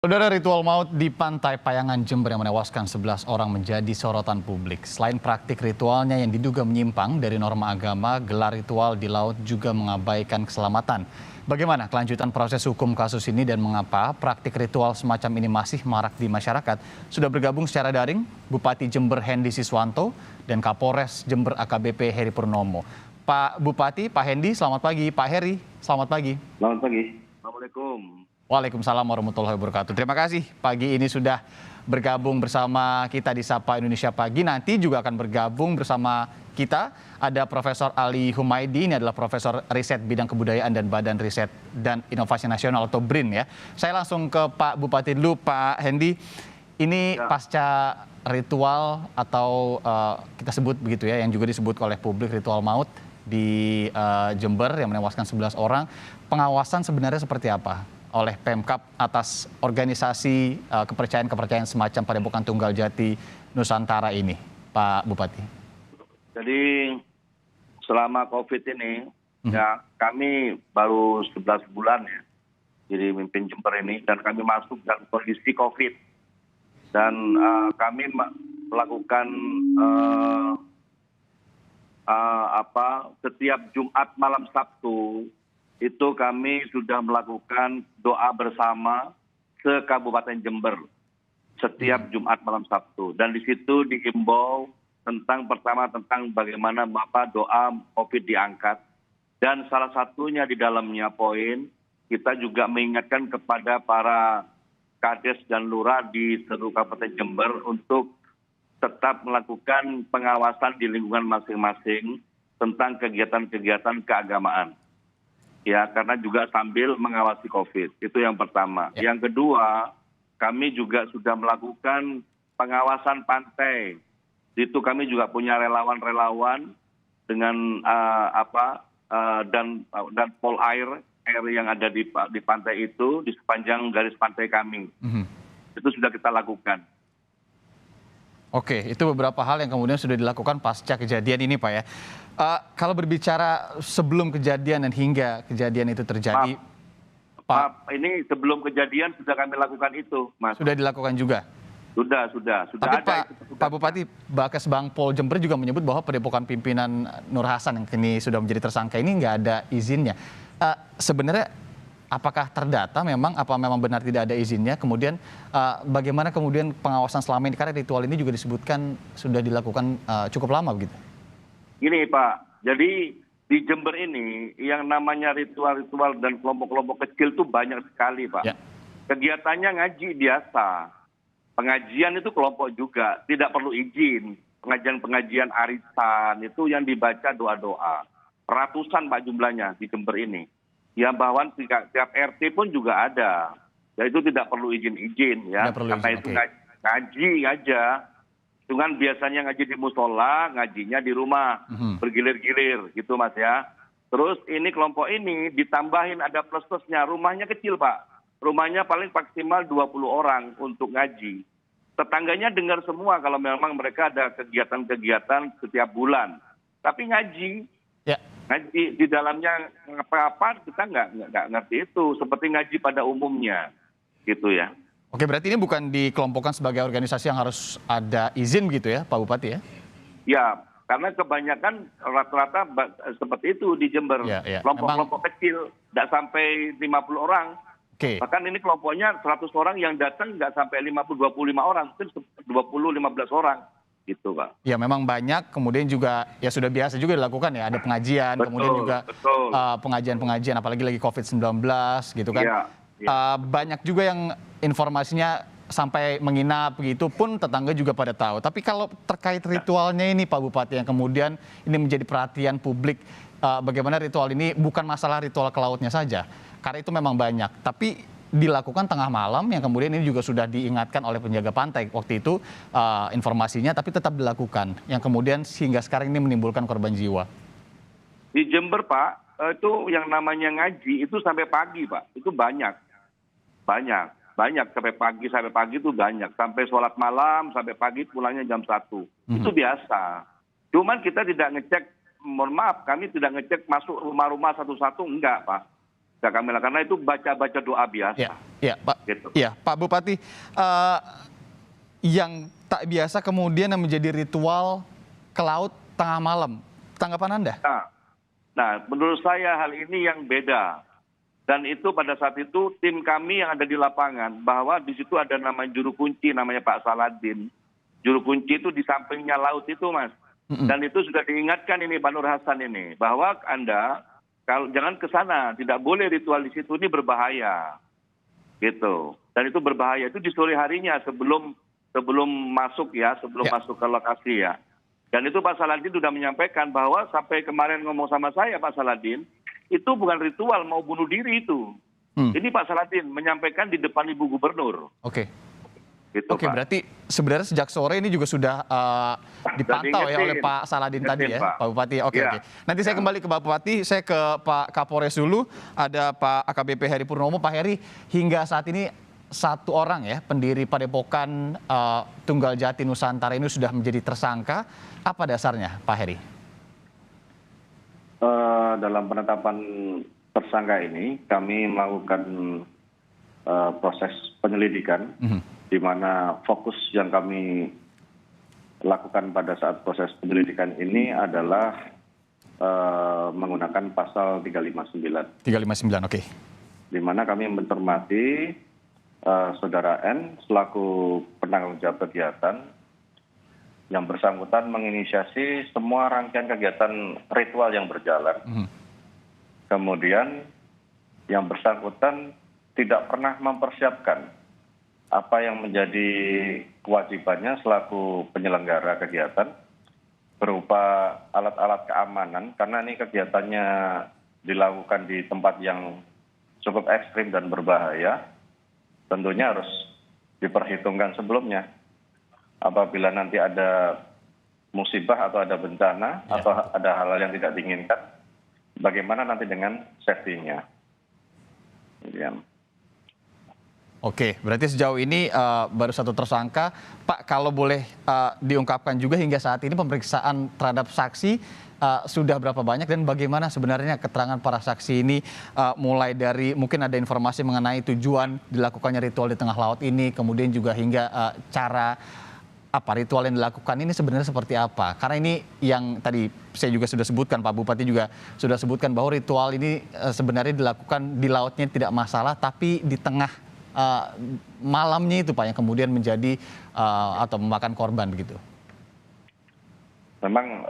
Saudara, ritual maut di Pantai Payangan Jember yang menewaskan 11 orang menjadi sorotan publik. Selain praktik ritualnya yang diduga menyimpang dari norma agama, gelar ritual di laut juga mengabaikan keselamatan. Bagaimana kelanjutan proses hukum kasus ini dan mengapa praktik ritual semacam ini masih marak di masyarakat? Sudah bergabung secara daring Bupati Jember Hendy Siswanto dan Kapolres Jember AKBP Heri Purnomo. Pak Bupati, Pak Hendy, selamat pagi. Pak Heri, selamat pagi. Selamat pagi. Assalamualaikum. Waalaikumsalam warahmatullahi wabarakatuh. Terima kasih pagi ini sudah bergabung bersama kita di Sapa Indonesia Pagi. Nanti juga akan bergabung bersama kita ada Profesor Ali Humaydi, ini adalah Profesor Riset Bidang Kebudayaan dan Badan Riset dan Inovasi Nasional atau BRIN ya. Saya langsung ke Pak Bupati dulu, Pak Hendy. Ini pasca ritual atau kita sebut begitu ya, yang juga disebut oleh publik ritual maut di Jember yang menewaskan 11 orang. Pengawasan sebenarnya seperti apa oleh Pemkab atas organisasi kepercayaan-kepercayaan semacam Padepokan Tunggal Jati Nusantara ini, Pak Bupati? Jadi selama COVID ini, ya kami baru 11 bulan ya, jadi memimpin Jember ini, dan kami masuk dalam kondisi COVID. Dan kami melakukan setiap Jumat malam Sabtu, itu kami sudah melakukan doa bersama se-Kabupaten Jember setiap Jumat malam Sabtu. Dan di situ dihimbau tentang bagaimana Bapak doa COVID diangkat. Dan salah satunya di dalamnya poin, kita juga mengingatkan kepada para Kades dan Lurah di seluruh Kabupaten Jember untuk tetap melakukan pengawasan di lingkungan masing-masing tentang kegiatan-kegiatan keagamaan. Ya, karena juga sambil mengawasi COVID. Itu yang pertama. Ya. Yang kedua, kami juga sudah melakukan pengawasan pantai. Itu kami juga punya relawan-relawan dengan dan pol air yang ada di pantai itu di sepanjang garis pantai kami. Itu sudah kita lakukan. Oke, itu beberapa hal yang kemudian sudah dilakukan pasca kejadian ini, Pak ya. Kalau berbicara sebelum kejadian dan hingga kejadian itu terjadi, Pak, ini sebelum kejadian sudah kami lakukan itu, Mas. Sudah dilakukan juga? Sudah Tapi ada. Pak Bupati, Bakes Bangpol Jember juga menyebut bahwa Padepokan pimpinan Nur Hasan yang kini sudah menjadi tersangka ini nggak ada izinnya. Sebenarnya apakah terdata apa memang benar tidak ada izinnya? Kemudian bagaimana kemudian pengawasan selama ini? Karena ritual ini juga disebutkan sudah dilakukan cukup lama begitu. Gini Pak, jadi di Jember ini yang namanya ritual-ritual dan kelompok-kelompok kecil itu banyak sekali Pak. Ya. Kegiatannya ngaji biasa, pengajian itu kelompok juga, tidak perlu izin. Pengajian-pengajian arisan itu yang dibaca doa-doa. Ratusan Pak jumlahnya di Jember ini. Ya bahkan tiap RT pun juga ada. Ya itu tidak perlu izin-izin ya. Karena itu ngaji aja. Dengan biasanya ngaji di musola, ngajinya di rumah, bergilir-gilir gitu Mas ya. Terus ini kelompok ini ditambahin ada plus-plusnya, rumahnya kecil Pak. Rumahnya paling maksimal 20 orang untuk ngaji. Tetangganya dengar semua kalau memang mereka ada kegiatan-kegiatan setiap bulan. Tapi ngaji, ngaji di dalamnya apa-apa kita nggak ngerti itu. Seperti ngaji pada umumnya gitu ya. Oke, berarti ini bukan dikelompokkan sebagai organisasi yang harus ada izin gitu ya, Pak Bupati ya? Ya, karena kebanyakan rata-rata seperti itu di Jember. Kelompok-kelompok kecil, tidak sampai 50 orang. Bahkan ini kelompoknya 100 orang yang datang nggak sampai 25 orang, mungkin 20-15 orang. Gitu Pak. Ya memang banyak, kemudian juga ya sudah biasa juga dilakukan ya, ada pengajian, kemudian juga pengajian-pengajian, apalagi lagi COVID-19 gitu kan. Banyak juga yang informasinya sampai menginap begitu pun tetangga juga pada tahu. Tapi kalau terkait ritualnya ini Pak Bupati yang kemudian ini menjadi perhatian publik, bagaimana ritual ini bukan masalah ritual ke lautnya saja, karena itu memang banyak. Tapi dilakukan tengah malam yang kemudian ini juga sudah diingatkan oleh penjaga pantai waktu itu informasinya, tapi tetap dilakukan. Yang kemudian hingga sekarang ini menimbulkan korban jiwa. Di Jember Pak, itu yang namanya ngaji itu sampai pagi Pak, itu banyak sampai pagi itu banyak, sampai sholat malam sampai pagi pulangnya jam 1. Itu biasa. Cuman kita tidak ngecek, mohon maaf, kami tidak ngecek masuk rumah-rumah satu-satu, enggak Pak. Enggak kami, karena itu baca-baca doa biasa. Ya, Pak. Gitu. Ya, Pak Bupati, yang tak biasa kemudian yang menjadi ritual ke laut tengah malam. Tanggapan Anda? Nah, menurut saya hal ini yang beda. Dan itu pada saat itu tim kami yang ada di lapangan, bahwa di situ ada namanya juru kunci, namanya Pak Saladin. Juru kunci itu di sampingnya laut itu, Mas. Dan itu sudah diingatkan ini Pak Nur Hasan ini, bahwa Anda kalau jangan ke sana, tidak boleh ritual di situ, ini berbahaya. Gitu. Dan itu berbahaya, itu di sore harinya sebelum masuk ya, sebelum masuk ke lokasi ya. Dan itu Pak Saladin sudah menyampaikan bahwa sampai kemarin ngomong sama saya Pak Saladin, itu bukan ritual mau bunuh diri itu. Ini Pak Saladin menyampaikan di depan Ibu Gubernur. Oke. Gitu, Oke, Pak. berarti sebenarnya sejak sore ini juga sudah dipantau ya oleh Pak Saladin tadi ya, Pak Bupati. Oke, Ya. oke. Nanti saya kembali ke Pak Bupati, saya ke Pak Kapolres dulu. Ada Pak AKBP Heri Purnomo. Pak Heri, hingga saat ini satu orang ya, pendiri Padepokan Tunggal Jati Nusantara ini sudah menjadi tersangka. Apa dasarnya, Pak Heri? Dalam penetapan tersangka ini kami melakukan proses penyelidikan di mana fokus yang kami lakukan pada saat proses penyelidikan ini adalah menggunakan pasal 359. 359, oke. Di mana kami mencermati saudara N selaku penanggung jawab kegiatan yang bersangkutan menginisiasi semua rangkaian kegiatan ritual yang berjalan. Kemudian yang bersangkutan tidak pernah mempersiapkan apa yang menjadi kewajibannya selaku penyelenggara kegiatan berupa alat-alat keamanan, karena ini kegiatannya dilakukan di tempat yang cukup ekstrim dan berbahaya, tentunya harus diperhitungkan sebelumnya. Apabila nanti ada musibah atau ada bencana atau ada hal-hal yang tidak diinginkan, bagaimana nanti dengan safety-nya. Oke, berarti sejauh ini baru satu tersangka. Pak, kalau boleh diungkapkan juga hingga saat ini pemeriksaan terhadap saksi sudah berapa banyak dan bagaimana sebenarnya keterangan para saksi ini, mulai dari mungkin ada informasi mengenai tujuan dilakukannya ritual di tengah laut ini, kemudian juga hingga cara ritual yang dilakukan ini sebenarnya seperti apa? Karena ini yang tadi saya juga sudah sebutkan, Pak Bupati juga sudah sebutkan bahwa ritual ini sebenarnya dilakukan di lautnya tidak masalah, tapi di tengah malamnya itu Pak yang kemudian menjadi atau memakan korban begitu. Memang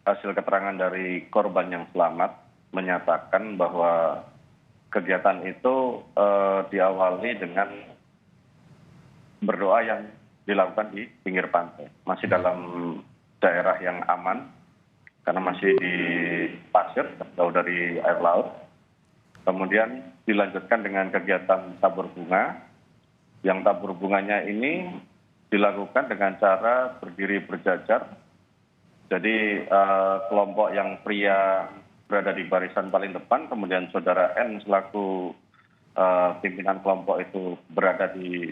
hasil keterangan dari korban yang selamat menyatakan bahwa kegiatan itu diawali dengan berdoa yang dilakukan di pinggir pantai, masih dalam daerah yang aman karena masih di pasir jauh dari air laut. Kemudian dilanjutkan dengan kegiatan tabur bunga, yang tabur bunganya ini dilakukan dengan cara berdiri berjajar. Jadi kelompok yang pria berada di barisan paling depan, kemudian saudara N selaku pimpinan kelompok itu berada di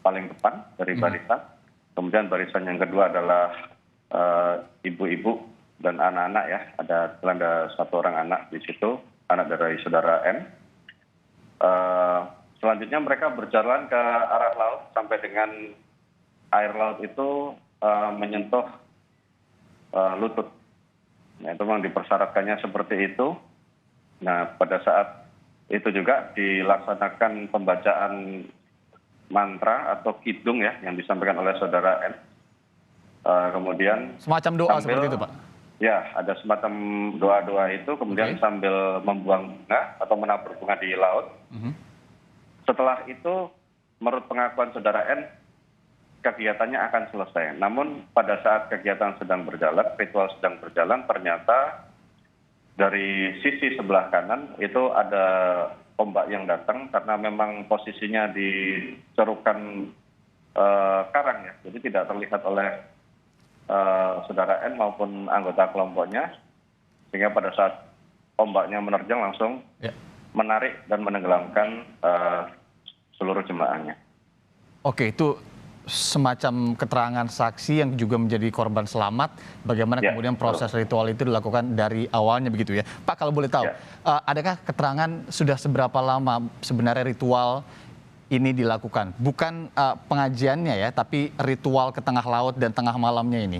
paling depan dari barisan. Kemudian barisan yang kedua adalah ibu-ibu dan anak-anak ya. Ada satu orang anak di situ, anak dari saudara N. Selanjutnya mereka berjalan ke arah laut sampai dengan air laut itu menyentuh lutut. Nah, itu memang dipersyaratkannya seperti itu. Nah, pada saat itu juga dilaksanakan pembacaan mantra atau kidung ya yang disampaikan oleh saudara N. Kemudian semacam doa seperti itu, Pak. Ya, ada semacam doa-doa itu, kemudian sambil membuang bunga atau menabur bunga di laut. Setelah itu, menurut pengakuan saudara N, kegiatannya akan selesai. Namun pada saat kegiatan sedang berjalan, ritual sedang berjalan, ternyata dari sisi sebelah kanan itu ada ombak yang datang karena memang posisinya di cerukan karang ya, jadi tidak terlihat oleh saudara N maupun anggota kelompoknya, sehingga pada saat ombaknya menerjang langsung menarik dan menenggelamkan seluruh jemaahnya. Oke, itu semacam keterangan saksi yang juga menjadi korban selamat, bagaimana kemudian proses ritual itu dilakukan dari awalnya begitu ya. Pak, kalau boleh tahu, adakah keterangan sudah seberapa lama sebenarnya ritual ini dilakukan? Bukan pengajiannya ya, tapi ritual ke tengah laut dan tengah malamnya ini.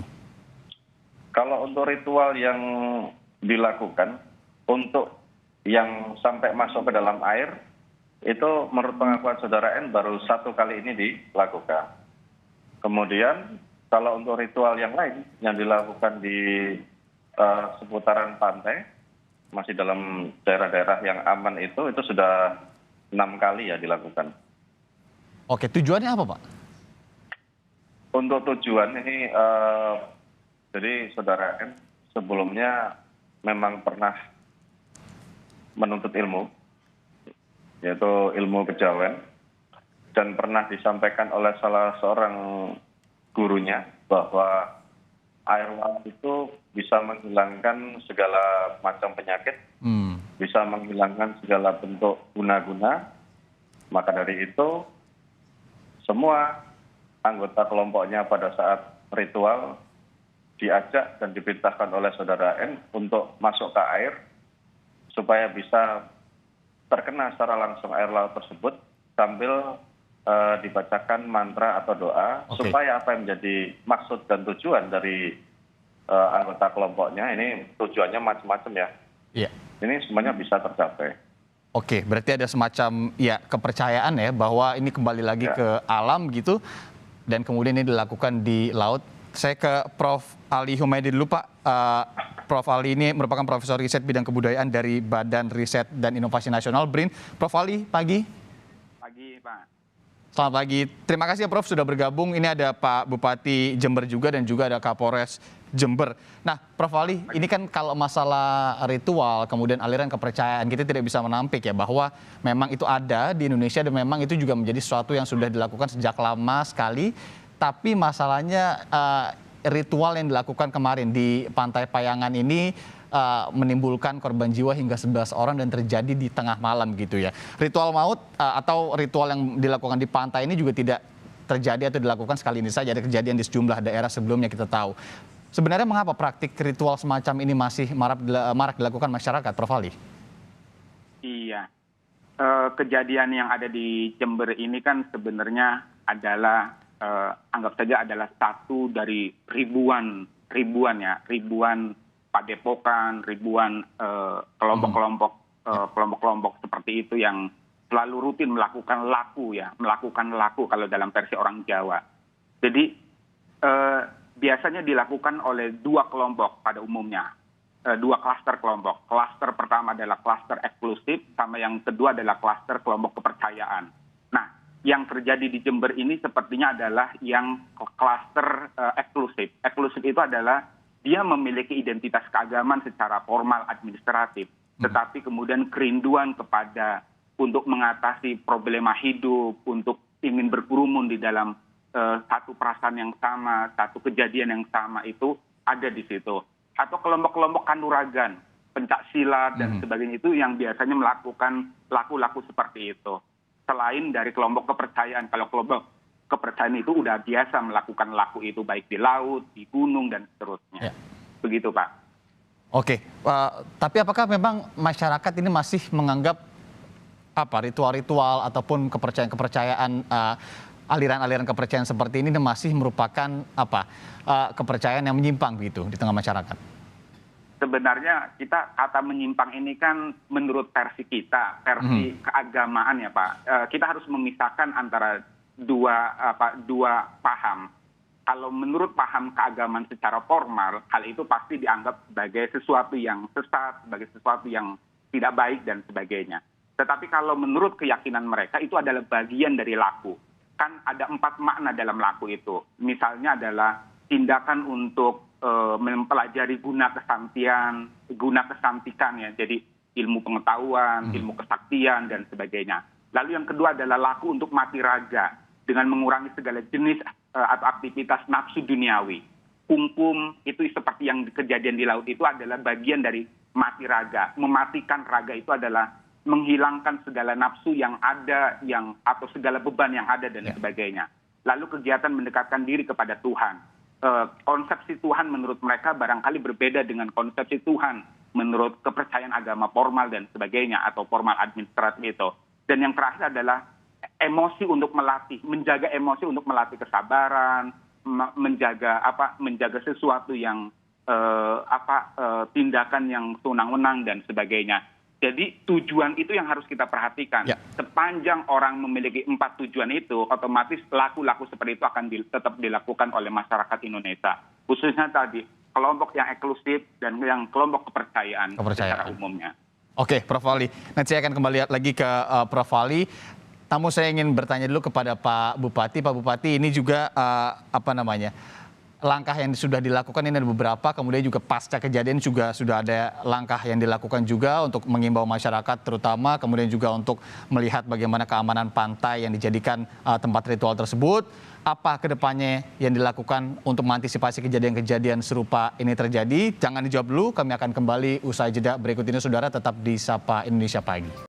Kalau untuk ritual yang dilakukan, untuk yang sampai masuk ke dalam air, itu menurut pengakuan saudara N baru 1 kali ini dilakukan. Kemudian kalau untuk ritual yang lain yang dilakukan di seputaran pantai, masih dalam daerah-daerah yang aman itu sudah 6 kali ya dilakukan. Oke, tujuannya apa Pak? Untuk tujuan ini, jadi saudara N sebelumnya memang pernah menuntut ilmu, yaitu ilmu kejawen, dan pernah disampaikan oleh salah seorang gurunya bahwa air laut itu bisa menghilangkan segala macam penyakit, bisa menghilangkan segala bentuk guna-guna. Maka dari itu, semua anggota kelompoknya pada saat ritual diajak dan diperintahkan oleh saudara N untuk masuk ke air supaya bisa terkena secara langsung air laut tersebut sambil dibacakan mantra atau doa, supaya apa yang menjadi maksud dan tujuan dari anggota kelompoknya, ini tujuannya macam-macam ya. Iya. Ini semuanya bisa tercapai. Oke, berarti ada semacam ya kepercayaan ya bahwa ini kembali lagi ke alam gitu, dan kemudian ini dilakukan di laut. Saya ke Prof. Ali Humaydi dulu Pak. Prof. Ali ini merupakan Profesor Riset Bidang Kebudayaan dari Badan Riset dan Inovasi Nasional BRIN. Prof. Ali, pagi. Pagi Pak. Selamat pagi. Terima kasih ya Prof. sudah bergabung. Ini ada Pak Bupati Jember juga dan juga ada Kapolres Jember. Nah Prof. Ali, ini kan kalau masalah ritual, kemudian aliran kepercayaan, kita tidak bisa menampik ya bahwa memang itu ada di Indonesia dan memang itu juga menjadi sesuatu yang sudah dilakukan sejak lama sekali. Tapi masalahnya ritual yang dilakukan kemarin di Pantai Payangan ini menimbulkan korban jiwa hingga 11 orang dan terjadi di tengah malam gitu ya. Ritual maut atau ritual yang dilakukan di pantai ini juga tidak terjadi atau dilakukan sekali ini saja. Ada kejadian di sejumlah daerah sebelumnya kita tahu. Sebenarnya mengapa praktik ritual semacam ini masih marak dilakukan masyarakat, Prof. Ali? Iya, kejadian yang ada di Jember ini kan sebenarnya adalah anggap saja adalah satu dari ribuan padepokan, ribuan kelompok-kelompok seperti itu yang selalu rutin melakukan laku kalau dalam versi orang Jawa. Jadi biasanya dilakukan oleh 2 kelompok pada umumnya, 2 klaster kelompok. Klaster pertama adalah klaster eksklusif, sama yang kedua adalah klaster kelompok kepercayaan. Nah, yang terjadi di Jember ini sepertinya adalah yang klaster eksklusif. Eksklusif itu adalah dia memiliki identitas keagamaan secara formal administratif, tetapi kemudian kerinduan kepada untuk mengatasi problema hidup, untuk ingin berkerumun di dalam satu perasaan yang sama, satu kejadian yang sama itu ada di situ. Atau kelompok-kelompok kanuragan, pencak silat dan sebagainya itu yang biasanya melakukan laku-laku seperti itu. Selain dari kelompok kepercayaan, kalau kelompok kepercayaan itu udah biasa melakukan laku itu baik di laut, di gunung dan seterusnya. Begitu Pak. Oke, tapi apakah memang masyarakat ini masih menganggap ritual-ritual ataupun kepercayaan-kepercayaan aliran-aliran kepercayaan seperti ini masih merupakan kepercayaan yang menyimpang gitu di tengah masyarakat? Sebenarnya kata menyimpang ini kan menurut versi kita, versi keagamaan ya Pak. Kita harus memisahkan antara dua paham. Kalau menurut paham keagamaan secara formal, hal itu pasti dianggap sebagai sesuatu yang sesat, sebagai sesuatu yang tidak baik dan sebagainya. Tetapi kalau menurut keyakinan mereka itu adalah bagian dari laku. Kan ada 4 makna dalam laku itu. Misalnya adalah tindakan untuk mempelajari guna kesantikan ya. Jadi ilmu pengetahuan, ilmu kesaktian dan sebagainya. Lalu yang kedua adalah laku untuk mati raga dengan mengurangi segala jenis atau aktivitas nafsu duniawi. Kungkum itu seperti yang kejadian di laut itu adalah bagian dari mati raga. Mematikan raga itu adalah menghilangkan segala nafsu yang ada atau segala beban yang ada dan sebagainya. lalu kegiatan mendekatkan diri kepada Tuhan. Konsepsi Tuhan menurut mereka barangkali berbeda dengan konsepsi Tuhan menurut kepercayaan agama formal dan sebagainya atau formal administratif itu. Dan yang terakhir adalah emosi untuk melatih, menjaga emosi untuk melatih kesabaran, menjaga sesuatu yang tindakan yang senang-wenang dan sebagainya. Jadi tujuan itu yang harus kita perhatikan. Ya. Sepanjang orang memiliki 4 tujuan itu, otomatis laku-laku seperti itu akan tetap dilakukan oleh masyarakat Indonesia. Khususnya tadi kelompok yang eksklusif dan yang kelompok kepercayaan. Secara umumnya. Oke, Prof. Wali. Nanti saya akan kembali lagi ke Prof. Wali. Namun saya ingin bertanya dulu kepada Pak Bupati. Pak Bupati, ini juga langkah yang sudah dilakukan ini ada beberapa, kemudian juga pasca kejadian juga sudah ada langkah yang dilakukan juga untuk mengimbau masyarakat terutama, kemudian juga untuk melihat bagaimana keamanan pantai yang dijadikan tempat ritual tersebut. Apa kedepannya yang dilakukan untuk mengantisipasi kejadian-kejadian serupa ini terjadi? Jangan dijawab dulu, kami akan kembali usai jeda berikut ini, saudara, tetap di Sapa Indonesia Pagi.